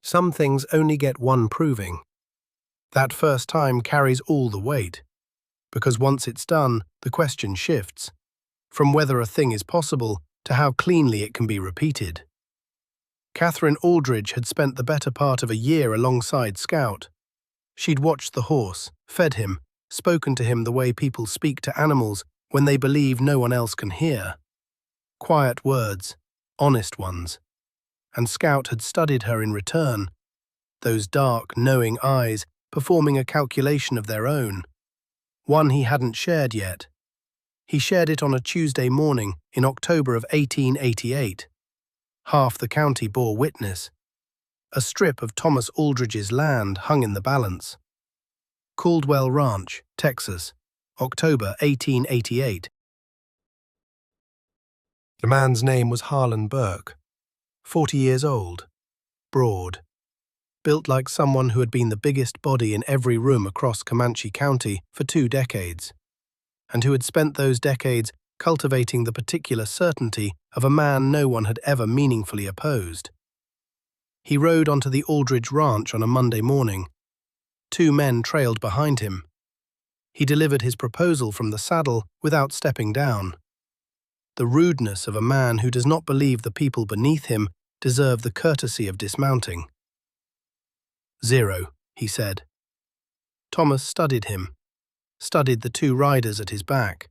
Some things only get one proving. That first time carries all the weight, because once it's done, the question shifts, from whether a thing is possible to how cleanly it can be repeated. Catherine Aldridge had spent the better part of a year alongside Scout. She'd watched the horse, fed him, spoken to him the way people speak to animals when they believe no one else can hear. Quiet words, honest ones. And Scout had studied her in return, those dark, knowing eyes performing a calculation of their own, one he hadn't shared yet. He shared it on a Tuesday morning in October of 1888. Half the county bore witness. A strip of Thomas Aldridge's land hung in the balance. Caldwell Ranch, Texas, October 1888. The man's name was Harlan Burke, 40 years old, broad, built like someone who had been the biggest body in every room across Comanche County for 2 decades, and who had spent those decades cultivating the particular certainty of a man no one had ever meaningfully opposed. He rode onto the Aldridge Ranch on a Monday morning. 2 men trailed behind him. He delivered his proposal from the saddle without stepping down. The rudeness of a man who does not believe the people beneath him deserve the courtesy of dismounting. "0," he said. Thomas studied him, studied the 2 riders at his back,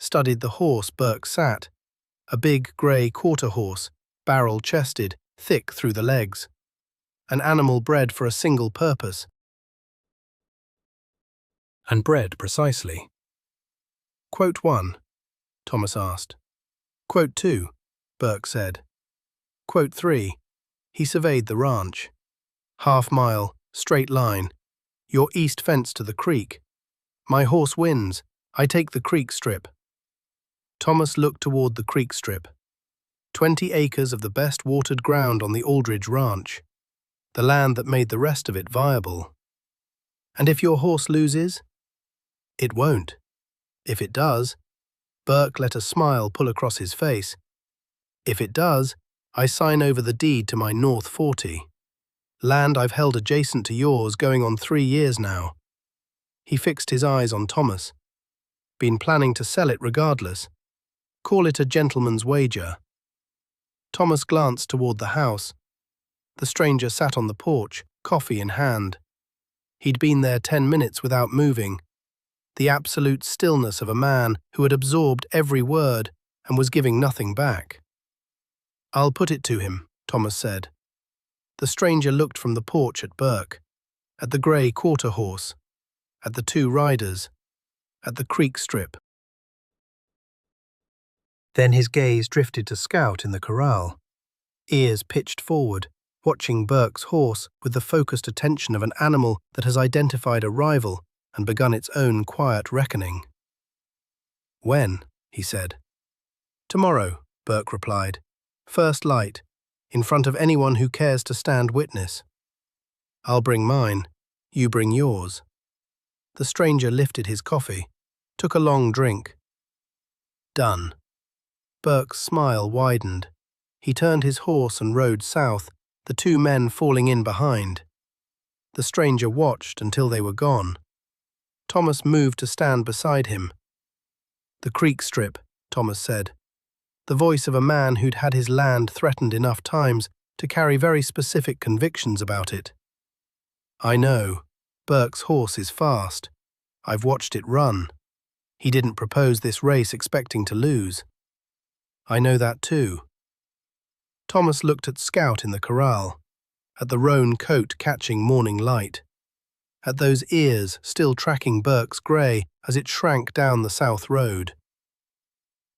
studied the horse Burke sat, a big grey quarter horse, barrel-chested, thick through the legs, an animal bred for a single purpose, and bred precisely. "Quote 1, Thomas asked. "Quote 2, Burke said. "Quote 3, he surveyed the ranch. "Half-mile, straight line, your east fence to the creek. My horse wins, I take the creek strip." Thomas looked toward the creek strip. 20 acres of the best watered ground on the Aldridge Ranch, the land that made the rest of it viable. "And if your horse loses?" "It won't. If it does," Burke let a smile pull across his face, "if it does, I sign over the deed to my North 40. Land I've held adjacent to yours going on 3 years now." He fixed his eyes on Thomas. "Been planning to sell it regardless. Call it a gentleman's wager." Thomas glanced toward the house. The stranger sat on the porch, coffee in hand. He'd been there 10 minutes without moving, the absolute stillness of a man who had absorbed every word and was giving nothing back. "I'll put it to him," Thomas said. The stranger looked from the porch at Burke, at the grey quarter horse, at the 2 riders, at the creek strip. Then his gaze drifted to Scout in the corral, ears pitched forward, watching Burke's horse with the focused attention of an animal that has identified a rival and begun its own quiet reckoning. "When?" he said. "Tomorrow," Burke replied. "First light, in front of anyone who cares to stand witness. I'll bring mine, you bring yours." The stranger lifted his coffee, took a long drink. "Done." Burke's smile widened. He turned his horse and rode south, the 2 men falling in behind. The stranger watched until they were gone. Thomas moved to stand beside him. "The creek strip," Thomas said, the voice of a man who'd had his land threatened enough times to carry very specific convictions about it. "I know. Burke's horse is fast. I've watched it run. He didn't propose this race expecting to lose. I know that too." Thomas looked at Scout in the corral, at the roan coat catching morning light, at those ears still tracking Burke's grey as it shrank down the south road.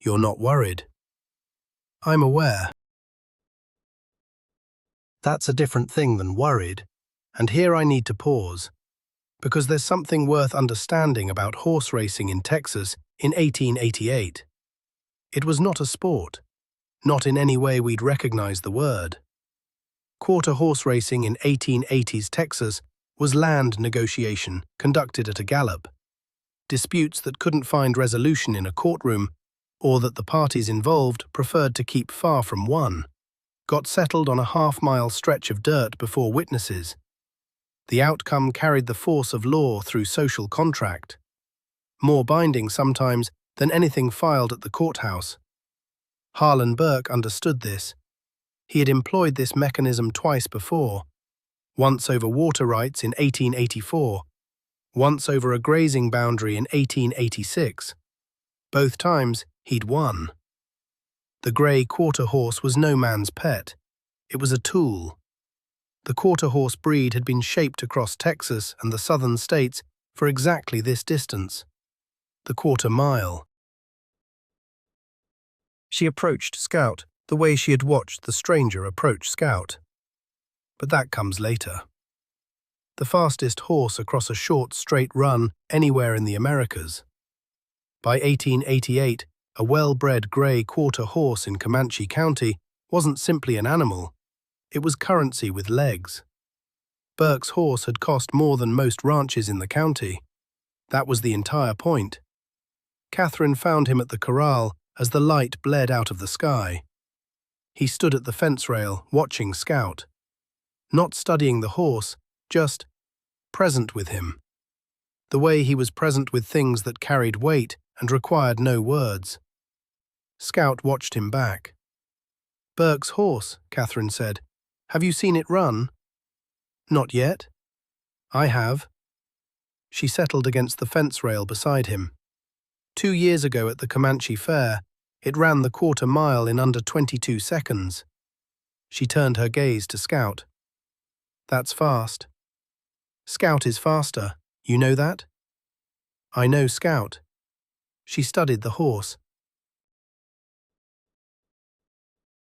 "You're not worried?" "I'm aware." "That's a different thing than worried, and here I need to pause, because there's something worth understanding about horse racing in Texas in 1888. It was not a sport, not in any way we'd recognize the word. Quarter horse racing in 1880s Texas was land negotiation conducted at a gallop, disputes that couldn't find resolution in a courtroom, or that the parties involved preferred to keep far from one. got settled on a half-mile stretch of dirt before witnesses. The outcome carried the force of law through social contract, more binding sometimes than anything filed at the courthouse. Harlan Burke understood this. He had employed this mechanism twice before, once over water rights in 1884, once over a grazing boundary in 1886. Both times, he'd won. The grey quarter horse was no man's pet. It was a tool. The quarter horse breed had been shaped across Texas and the southern states for exactly this distance, the quarter mile. She approached Scout the way she had watched the stranger approach Scout. But that comes later. The fastest horse across a short, straight run anywhere in the Americas. By 1888, a well-bred grey quarter horse in Comanche County wasn't simply an animal, it was currency with legs. Burke's horse had cost more than most ranches in the county. That was the entire point. Catherine found him at the corral as the light bled out of the sky. He stood at the fence rail, watching Scout. Not studying the horse, just present with him. The way he was present with things that carried weight and required no words. Scout watched him back. "Burke's horse," Catherine said. "Have you seen it run?" "Not yet." "I have." She settled against the fence rail beside him. 2 years ago at the Comanche Fair, it ran the quarter mile in under 22 seconds. She turned her gaze to Scout. "That's fast." "Scout is faster. You know that?" "I know Scout." She studied the horse.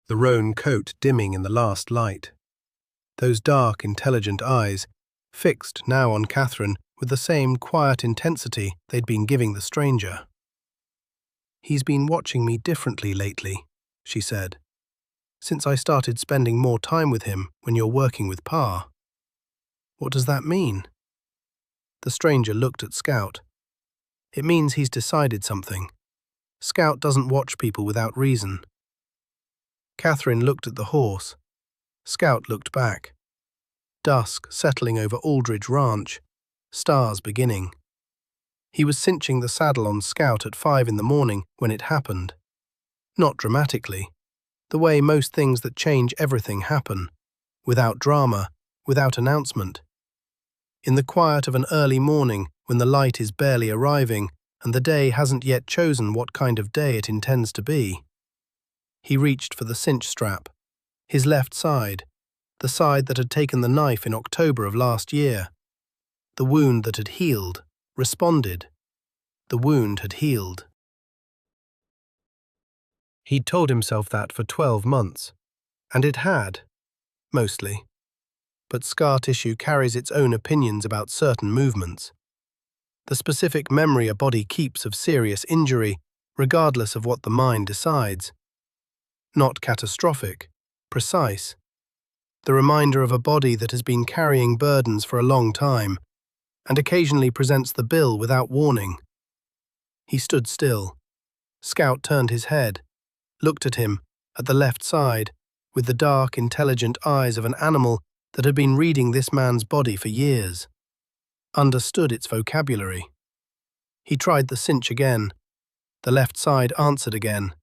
The roan coat dimming in the last light. Those dark, intelligent eyes, fixed now on Catherine with the same quiet intensity they'd been giving the stranger. "He's been watching me differently lately," she said, "since I started spending more time with him when you're working with Pa." "What does that mean?" The stranger looked at Scout. "It means he's decided something. Scout doesn't watch people without reason." Catherine looked at the horse. Scout looked back. Dusk settling over Aldridge Ranch, stars beginning. He was cinching the saddle on Scout at 5 in the morning when it happened. Not dramatically, the way most things that change everything happen, without drama, without announcement. In the quiet of an early morning when the light is barely arriving and the day hasn't yet chosen what kind of day it intends to be. He reached for the cinch strap, his left side, the side that had taken the knife in October of last year. The wound that had healed, responded. The wound had healed. He'd told himself that for 12 months, and it had, mostly. But scar tissue carries its own opinions about certain movements. The specific memory a body keeps of serious injury, regardless of what the mind decides. Not catastrophic, precise. The reminder of a body that has been carrying burdens for a long time, and occasionally presents the bill without warning. He stood still. Scout turned his head, looked at him, at the left side, with the dark, intelligent eyes of an animal that had been reading this man's body for years. Understood its vocabulary. He tried the cinch again. The left side answered again.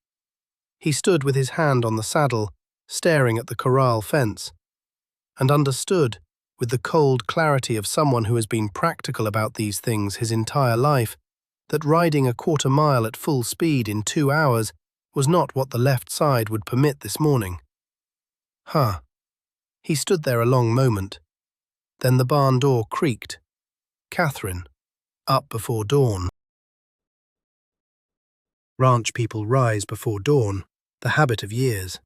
He stood with his hand on the saddle, staring at the corral fence, and understood, with the cold clarity of someone who has been practical about these things his entire life, that riding a quarter mile at full speed in 2 hours was not what the left side would permit this morning. Huh. He stood there a long moment. Then the barn door creaked. Catherine, up before dawn. Ranch people rise before dawn, the habit of years.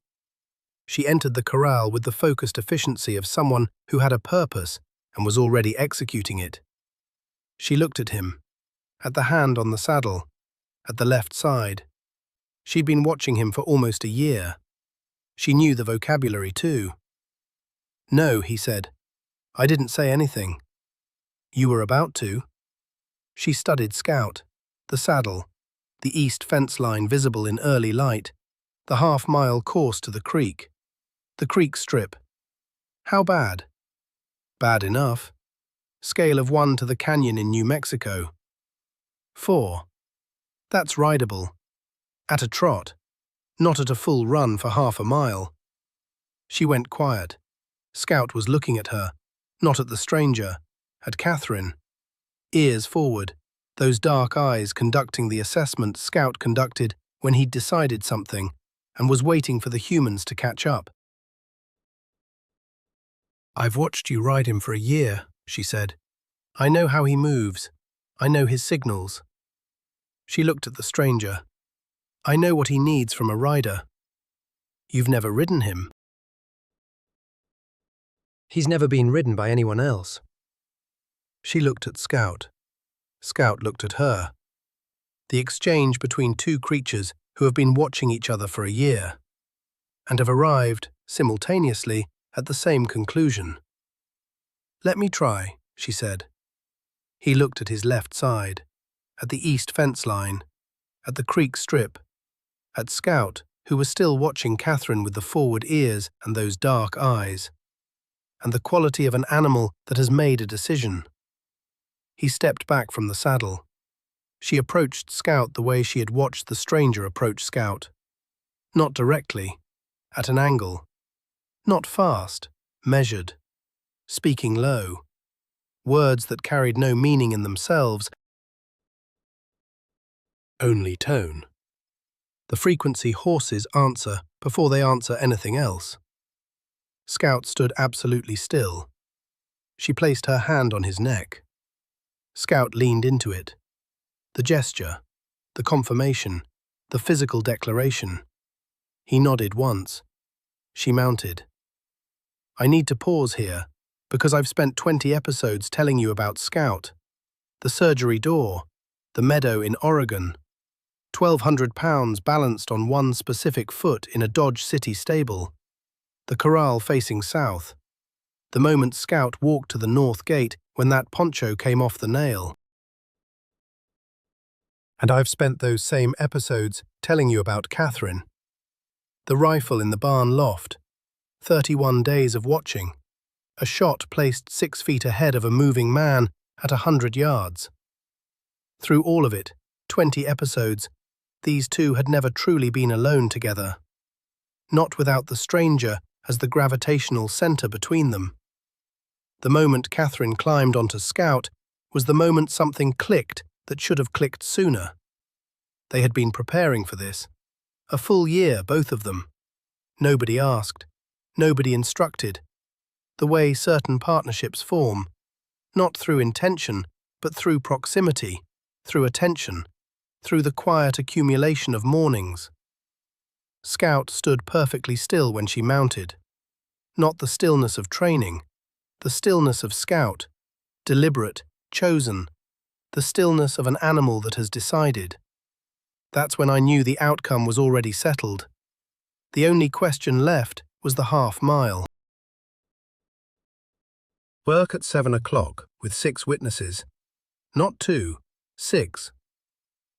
She entered the corral with the focused efficiency of someone who had a purpose and was already executing it. She looked at him, at the hand on the saddle, at the left side. She'd been watching him for almost a year. She knew the vocabulary too. "No," he said. "I didn't say anything." "You were about to." She studied Scout, the saddle, the east fence line visible in early light, the half-mile course to the creek. The creek strip. How bad? Bad enough. Scale of 1 to the canyon in New Mexico. 4. That's rideable. At a trot. Not at a full run for half a mile. She went quiet. Scout was looking at her, not at the stranger, at Catherine. Ears forward, those dark eyes conducting the assessment Scout conducted when he'd decided something and was waiting for the humans to catch up. "I've watched you ride him for a year," she said. "I know how he moves. I know his signals." She looked at the stranger. "I know what he needs from a rider." "You've never ridden him." "He's never been ridden by anyone else." She looked at Scout. Scout looked at her. The exchange between two creatures who have been watching each other for a year and have arrived, simultaneously, at the same conclusion. "Let me try," she said. He looked at his left side, at the east fence line, at the creek strip, at Scout, who was still watching Catherine with the forward ears and those dark eyes, and the quality of an animal that has made a decision. He stepped back from the saddle. She approached Scout the way she had watched the stranger approach Scout. Not directly, at an angle. Not fast, measured, speaking low. Words that carried no meaning in themselves, only tone. The frequency horses answer before they answer anything else. Scout stood absolutely still. She placed her hand on his neck. Scout leaned into it. The gesture, the confirmation, the physical declaration. He nodded once. She mounted. "I need to pause here, because I've spent 20 episodes telling you about Scout. The surgery door, the meadow in Oregon, 1,200 pounds balanced on one specific foot in a Dodge City stable, the corral facing south, the moment Scout walked to the north gate when that poncho came off the nail. And I've spent those same episodes telling you about Catherine. The rifle in the barn loft, 31 days of watching, a shot placed 6 feet ahead of a moving man at 100 yards. Through all of it, 20 episodes, these two had never truly been alone together. Not without the stranger as the gravitational center between them. The moment Catherine climbed onto Scout was the moment something clicked that should have clicked sooner. They had been preparing for this. A full year, both of them. Nobody asked. Nobody instructed. The way certain partnerships form. Not through intention, but through proximity, through attention, through the quiet accumulation of mornings. Scout stood perfectly still when she mounted. Not the stillness of training, the stillness of Scout, deliberate, chosen, the stillness of an animal that has decided. That's when I knew the outcome was already settled. The only question left was the half mile. Work at 7 o'clock with 6 witnesses. Not 2, 6.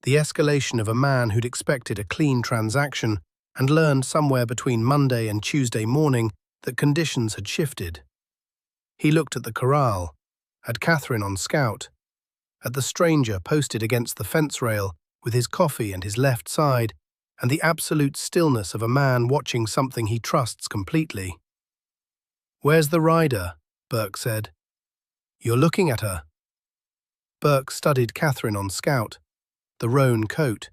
The escalation of a man who'd expected a clean transaction and learned somewhere between Monday and Tuesday morning that conditions had shifted. He looked at the corral, at Catherine on Scout, at the stranger posted against the fence rail with his coffee and his left side, and the absolute stillness of a man watching something he trusts completely. "Where's the rider?" Burke said. "You're looking at her." Burke studied Catherine on Scout, the roan coat,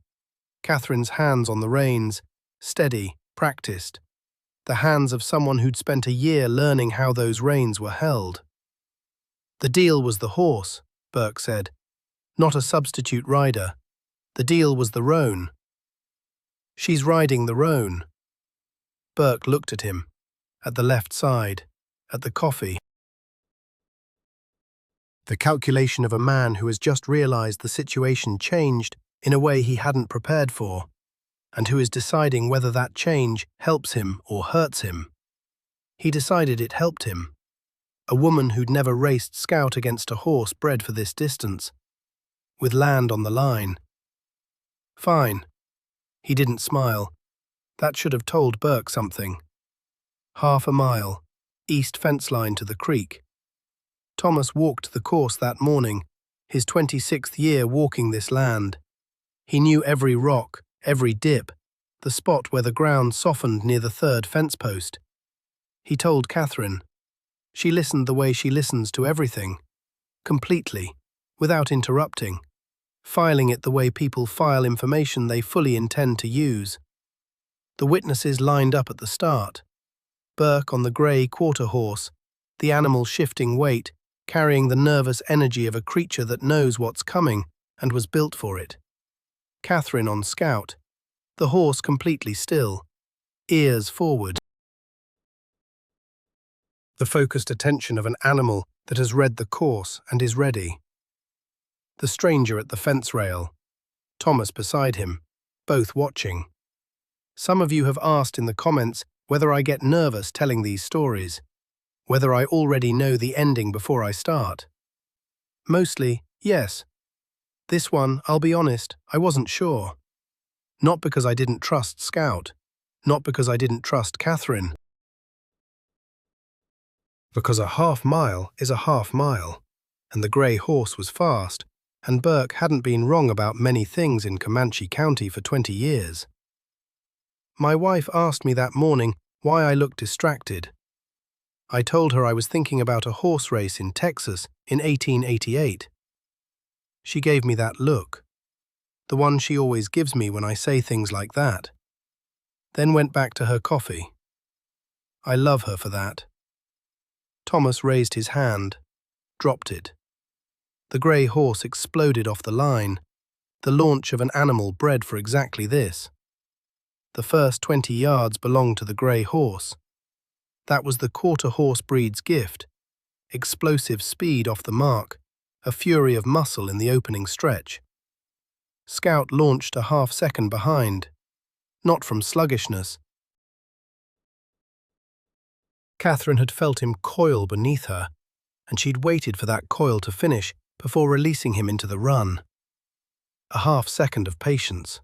Catherine's hands on the reins, steady, practiced, the hands of someone who'd spent a year learning how those reins were held. "The deal was the horse," Burke said, "not a substitute rider. The deal was the roan." "She's riding the roan." Burke looked at him, at the left side, at the coffee. The calculation of a man who has just realized the situation changed in a way he hadn't prepared for, and who is deciding whether that change helps him or hurts him. He decided it helped him. A woman who'd never raced Scout against a horse bred for this distance, with land on the line. Fine. He didn't smile. That should have told Burke something. Half a mile, east fence line to the creek. Thomas walked the course that morning, his 26th year walking this land. He knew every rock, every dip, the spot where the ground softened near the third fence post. He told Catherine. She listened the way she listens to everything, completely, without interrupting, filing it the way people file information they fully intend to use. The witnesses lined up at the start. Burke on the grey quarter horse, the animal shifting weight, carrying the nervous energy of a creature that knows what's coming and was built for it. Catherine on Scout, the horse completely still, ears forward. The focused attention of an animal that has read the course and is ready. The stranger at the fence rail, Thomas beside him, both watching. Some of you have asked in the comments whether I get nervous telling these stories, whether I already know the ending before I start. Mostly, yes. This one, I'll be honest, I wasn't sure. Not because I didn't trust Scout, not because I didn't trust Catherine. Because a half mile is a half mile, and the grey horse was fast, and Burke hadn't been wrong about many things in Comanche County for 20 years. My wife asked me that morning why I looked distracted. I told her I was thinking about a horse race in Texas in 1888. She gave me that look, the one she always gives me when I say things like that, then went back to her coffee. I love her for that. Thomas raised his hand, dropped it. The grey horse exploded off the line, the launch of an animal bred for exactly this. The first 20 yards belonged to the grey horse. That was the quarter horse breed's gift. Explosive speed off the mark, a fury of muscle in the opening stretch. Scout launched a half-second behind, not from sluggishness. Catherine had felt him coil beneath her, and she'd waited for that coil to finish before releasing him into the run. A half-second of patience.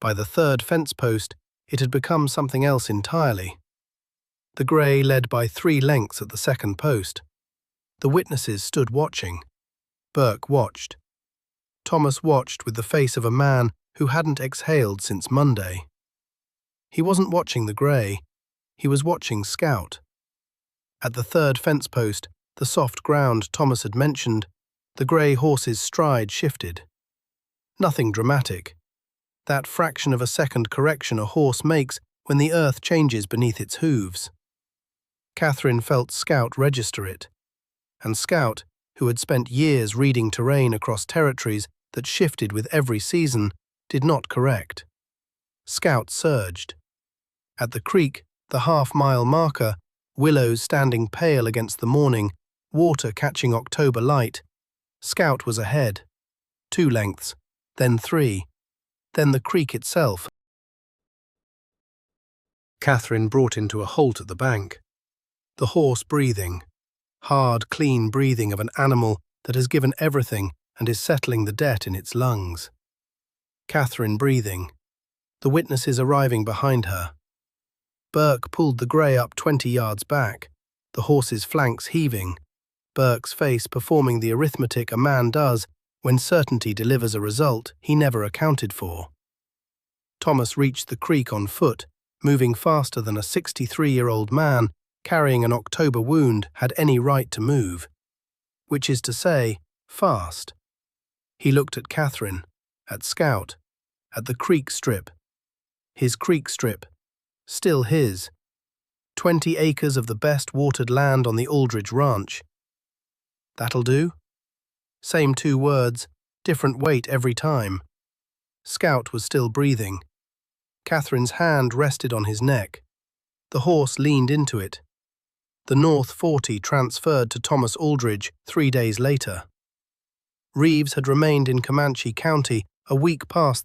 By the third fence post, it had become something else entirely. The grey led by 3 lengths at the second post. The witnesses stood watching. Burke watched. Thomas watched with the face of a man who hadn't exhaled since Monday. He wasn't watching the grey. He was watching Scout. At the third fence post, the soft ground Thomas had mentioned, the grey horse's stride shifted. Nothing dramatic. That fraction of a second correction a horse makes when the earth changes beneath its hooves. Catherine felt Scout register it, and Scout, who had spent years reading terrain across territories that shifted with every season, did not correct. Scout surged. At the creek, the half-mile marker, willows standing pale against the morning, water catching October light, Scout was ahead. 2 lengths, then 3, then the creek itself. Catherine brought him to a halt at the bank. The horse breathing, hard, clean breathing of an animal that has given everything and is settling the debt in its lungs. Catherine breathing, the witnesses arriving behind her. Burke pulled the grey up 20 yards back, the horse's flanks heaving, Burke's face performing the arithmetic a man does when certainty delivers a result he never accounted for. Thomas reached the creek on foot, moving faster than a 63-year-old man carrying an October wound had any right to move, which is to say, fast. He looked at Catherine, at Scout, at the creek strip. His creek strip, still his. 20 acres of the best watered land on the Aldridge ranch. That'll do? Same 2 words, different weight every time. Scout was still breathing. Catherine's hand rested on his neck. The horse leaned into it. The North 40 transferred to Thomas Aldridge 3 days later. Reeves had remained in Comanche County a week past